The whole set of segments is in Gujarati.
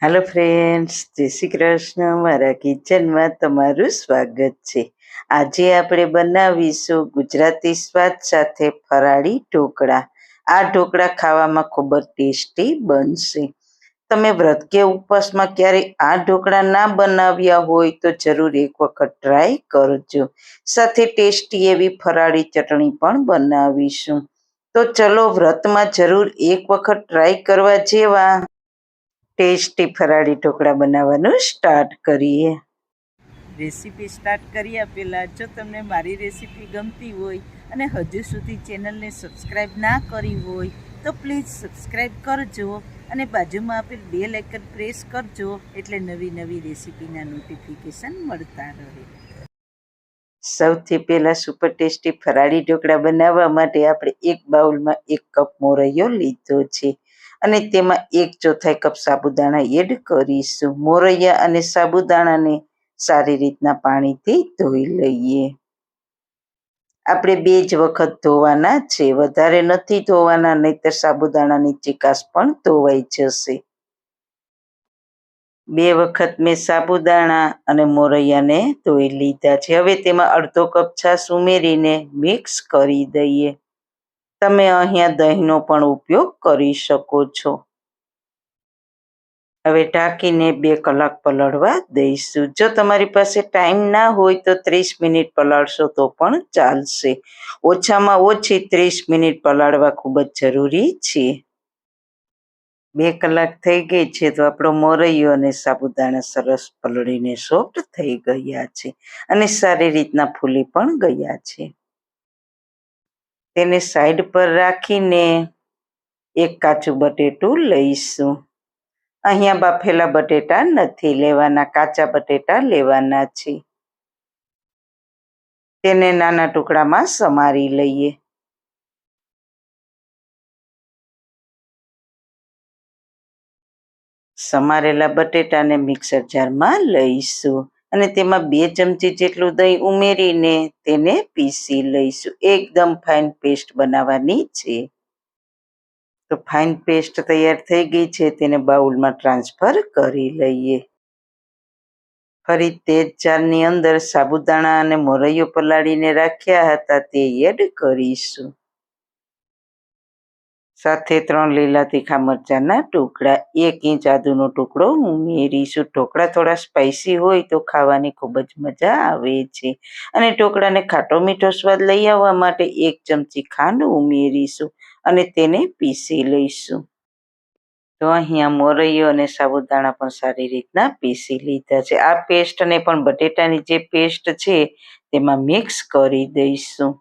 હેલો ફ્રેન્ડ્સ, જય શ્રી કૃષ્ણ. મારા કિચનમાં તમારું સ્વાગત છે. આજે આપણે બનાવીશું ગુજરાતી સ્વાદ સાથે ફરાળી ઢોકળા. આ ઢોકળા ખાવામાં ખૂબ જ ટેસ્ટી બનશે. તમે વ્રત કે ઉપવાસમાં ક્યારેય આ ઢોકળા ના બનાવ્યા હોય તો જરૂર એક વખત ટ્રાય કરજો. સાથે ટેસ્ટી એવી ફરાળી ચટણી પણ બનાવીશું. તો ચલો વ્રતમાં જરૂર એક વખત ટ્રાય કરવા જેવા ટેસ્ટી ફરાળી ઢોકળા બનાવવાનું સ્ટાર્ટ કરીએ. રેસીપી સ્ટાર્ટ કર્યા પહેલાં જો તમને મારી રેસીપી ગમતી હોય અને હજુ સુધી ચેનલને સબસ્ક્રાઈબ ના કરી હોય તો પ્લીઝ સબસ્ક્રાઈબ કરજો અને બાજુમાં આપેલ બેલ આઇકન પ્રેસ કરજો એટલે નવી નવી રેસીપીના નોટિફિકેશન મળતા રહે. સૌથી પહેલાં સુપર ટેસ્ટી ફરાળી ઢોકળા બનાવવા માટે આપણે એક બાઉલમાં 1 કપ મોરૈયો લીધો છે અને તેમાં 1/4 કપ સાબુદાણા એડ કરીશું. મોરૈયા અને સાબુદાણાને સારી રીતના પાણીથી ધોઈ લઈએ. આપણે 2 જ વખત ધોવાના છે, વધારે નથી ધોવાના, નહીંતર સાબુદાણાની ચીકાશ પણ ધોવાઈ જશે. 2 વખત મેં સાબુદાણા અને મોરૈયાને ધોઈ લીધા છે. હવે તેમાં અડધો કપ છાશ ઉમેરીને મિક્સ કરી દઈએ. તમે અહીંયા દહીંનો પણ ઉપયોગ કરી શકો છો. હવે ઢાંકીને 2 કલાક પલળવા દઈશું. જો તમારી પાસે ટાઈમ ના હોય તો 30 મિનિટ પલાળશો તો પણ ચાલશે. ઓછામાં ઓછી 30 મિનિટ પલાળવા ખૂબ જ જરૂરી છે. 2 કલાક થઈ ગઈ છે તો આપણો મોરૈયો અને સાબુદાણા સરસ પલળીને સોફ્ટ થઈ ગયા છે અને સારી રીતના ફૂલી પણ ગયા છે. તેને સાઈડ પર રાખીને એક કાચું બટેટું લઈશું. અહીંયા બાફેલા બટેટા નથી લેવાના, કાચા બટેટા લેવાના છે. તેને નાના ટુકડામાં સમારી લઈએ. સમારેલા બટેટાને મિક્સર જારમાં લઈશું અને તેમાં 2 ચમચી જેટલું દહીં ઉમેરીને તેને પીસી લઈશું. એકદમ ફાઇન પેસ્ટ બનાવવાની છે. તો ફાઇન પેસ્ટ તૈયાર થઈ ગઈ છે, તેને બાઉલમાં ટ્રાન્સફર કરી લઈએ. ફરી તે જ જારની અંદર સાબુદાણા અને મોરૈયો પલાળીને રાખ્યા હતા તે એડ કરીશું. સાથે 3 લીલા તીખા મરચાંના ટુકડા, 1 ઇંચ આદુનો ટુકડો ઉમેરીશું. ઢોકળા થોડા સ્પાઇસી હોય તો ખાવાની ખૂબ જ મજા આવે છે અને ઢોકળાને ખાટો મીઠો સ્વાદ લઈ આવવા માટે 1 ચમચી ખાંડ ઉમેરીશું અને તેને પીસી લઈશું. તો અહીંયા મોરૈયો અને સાબુદાણા પણ સારી રીતના પીસી લીધા છે. આ પેસ્ટને પણ બટેટાની જે પેસ્ટ છે તેમાં મિક્સ કરી દઈશું.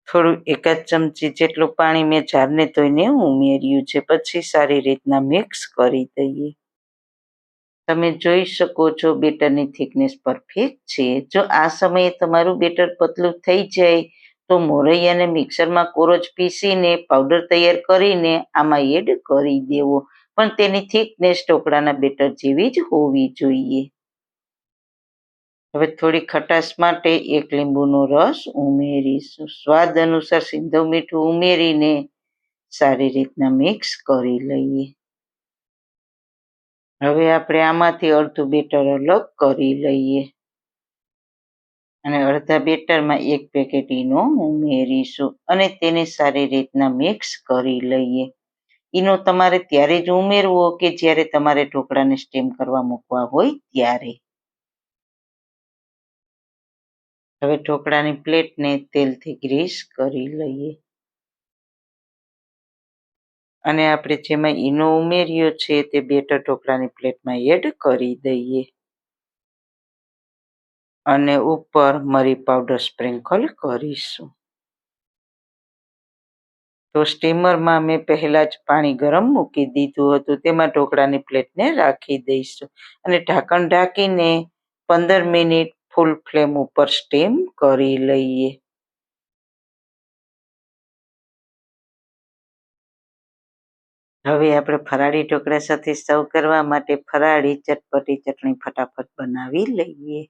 થોડું 1 ચમચી જેટલું પાણી મેં જારને ધોઈને ઉમેર્યું છે. પછી સારી રીતના મિક્સ કરી દઈએ. તમે જોઈ શકો છો બેટરની થિકનેસ પરફેક્ટ છે. જો આ સમયે તમારું બેટર પતલું થઈ જાય તો મોરૈયાને મિક્સરમાં કોરજ પીસીને પાવડર તૈયાર કરીને આમાં એડ કરી દેવો, પણ તેની થિકનેસ ઢોકળાના બેટર જેવી જ હોવી જોઈએ. હવે થોડી ખટાશ માટે 1 લીંબુનો રસ ઉમેરીશું. સ્વાદ અનુસાર સિંધવ મીઠું ઉમેરીને સારી રીતના મિક્સ કરી લઈએ. હવે આપણે આમાંથી અડધું બેટર અલગ કરી લઈએ અને અડધા બેટરમાં 1 પેકેટ ઈનો ઉમેરીશું અને તેને સારી રીતના મિક્સ કરી લઈએ. ઈનો તમારે ત્યારે જ ઉમેરવો કે જ્યારે તમારે ઢોકળાને સ્ટીમ કરવા મૂકવા હોય ત્યારે. હવે ઢોકળાની પ્લેટને તેલથી ગ્રીસ કરી લઈએ અને આપણે જેમાં ઈનો ઉમેર્યો છે તે બેટર ઢોકળાની પ્લેટમાં એડ કરી દઈએ અને ઉપર મરી પાવડર સ્પ્રિંકલ કરીશું. તો સ્ટીમરમાં મેં પહેલાં જ પાણી ગરમ મૂકી દીધું હતું, તેમાં ઢોકળાની પ્લેટને રાખી દઈશું અને ઢાંકણ ઢાંકીને 15 મિનિટ ફૂલ ફ્લેમ ઉપર સ્ટીમ કરી લઈએ. હવે આપણે ફરાળી ઢોકળા સાથે સર્વ કરવા માટે ફરાળી ચટપટી ચટણી ફટાફટ બનાવી લઈએ.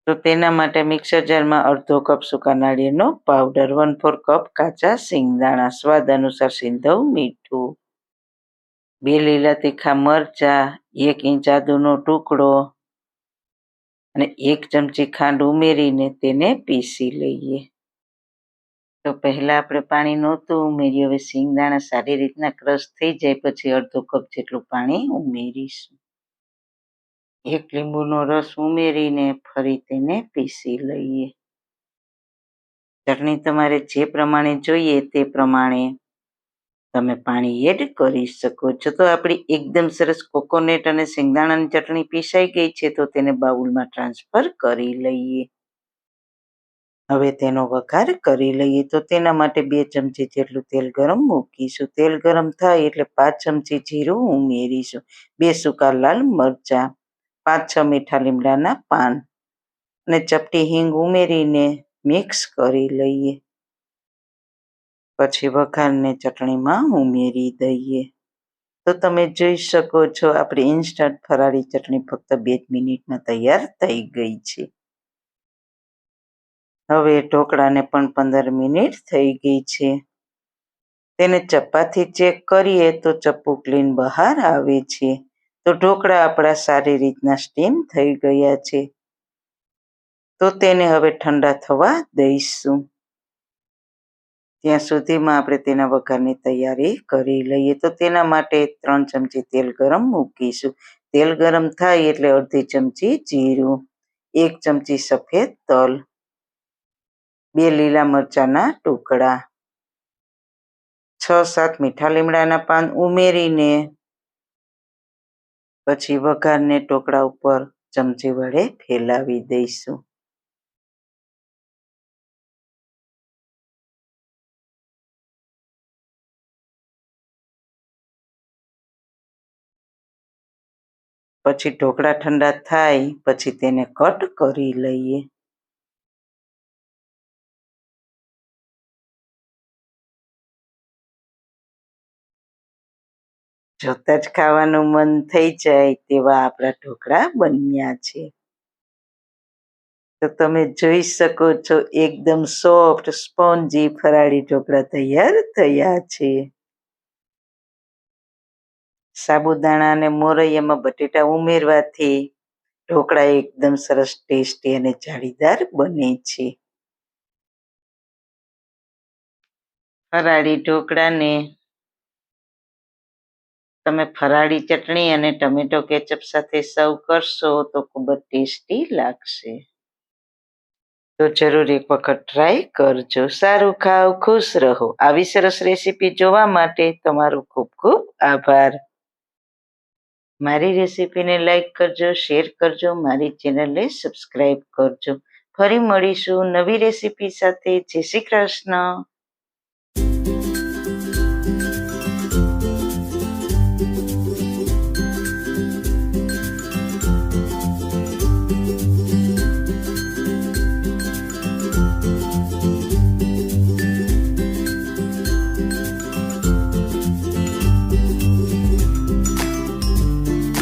તો તેના માટે મિક્સર જારમાં અડધો કપ સૂકા નાળિયેરનો પાવડર, 1/4 કપ કાચા સિંગદાણા, સ્વાદ અનુસાર સિંધવ મીઠું, 2 લીલા તીખા મરચાં, 1 ઇંચ આદુનો ટુકડો અને 1 ચમચી ખાંડ ઉમેરીને તેને પીસી લઈએ. તો પહેલા આપણે પાણી નહોતું ઉમેર્યું. હવે શિંગદાણા સારી રીતના ક્રશ થઈ જાય પછી અડધો કપ જેટલું પાણી ઉમેરીશું. 1 લીંબુનો રસ ઉમેરીને ફરી તેને પીસી લઈએ. ચટણી તમારે જે પ્રમાણે જોઈએ તે પ્રમાણે તમે પાણી એડ કરી શકો છો. તો આપણી એકદમ સરસ કોકોનટ અને શિંગદાણાની ચટણી પીસાઈ ગઈ છે. તો તેને બાઉલમાં ટ્રાન્સફર કરી લઈએ. હવે તેનો વઘાર કરી લઈએ. તો તેના માટે 2 ચમચી જેટલું તેલ ગરમ મૂકીશું. તેલ ગરમ થાય એટલે 5 ચમચી જીરું ઉમેરીશું, 2 સૂકા લાલ મરચાં, 5-6 મીઠા લીમડાના પાન અને ચપટી હિંગ ઉમેરીને મિક્સ કરી લઈએ. પછી વઘારને ચટણીમાં ઉમેરી દઈએ. તો તમે જોઈ શકો છો આપણી ઇન્સ્ટન્ટ ફરાળી ચટણી ફક્ત 2 મિનિટમાં તૈયાર થઈ ગઈ છે. હવે ઢોકળાને પણ 15 મિનિટ થઈ ગઈ છે. તેને ચપ્પાથી ચેક કરીએ તો ચપ્પુ ક્લીન બહાર આવે છે. તો ઢોકળા આપણા સારી રીતના સ્ટીમ થઈ ગયા છે. તો તેને હવે ઠંડા થવા દઈશું. ત્યાં સુધીમાં આપણે તેના વઘારની તૈયારી કરી લઈએ. તો તેના માટે 3 ચમચી તેલ ગરમ મૂકીશું. તેલ ગરમ થાય એટલે અડધી ચમચી જીરું, 1 ચમચી સફેદ તલ, 2 લીલા મરચાંના ટુકડા, 6-7 મીઠા લીમડાના પાન ઉમેરીને પછી વઘારને ઢોકળા ઉપર ચમચી વડે ફેલાવી દઈશું. પછી ઢોકળા ઠંડા થાય પછી તેને કટ કરી લઈએ. જોતા જ ખાવાનું મન થઈ જાય તેવા આપણા ઢોકળા બન્યા છે. તો તમે જોઈ શકો છો એકદમ સોફ્ટ સ્પોન્જી ફરાળી ઢોકળા તૈયાર થયા છે. સાબુદાણા અને મોરૈયામાં બટેટા ઉમેરવાથી ઢોકળા એકદમ સરસ ટેસ્ટી અને જાળીદાર બને છે. ફરાળી ઢોકળાને તમે ફરાળી ચટણી અને ટમેટો કેચઅપ સાથે સર્વ કરશો તો ખૂબ જ ટેસ્ટી લાગશે. તો જરૂર એક વખત ટ્રાય કરજો. સારું ખાઓ, ખુશ રહો. આવી સરસ રેસીપી જોવા માટે તમારો ખૂબ ખૂબ આભાર. મારી રેસીપીને લાઈક કરજો, શેર કરજો, મારી ચેનલને સબસ્ક્રાઈબ કરજો. ફરી મળીશું નવી રેસીપી સાથે. જય શ્રી કૃષ્ણ.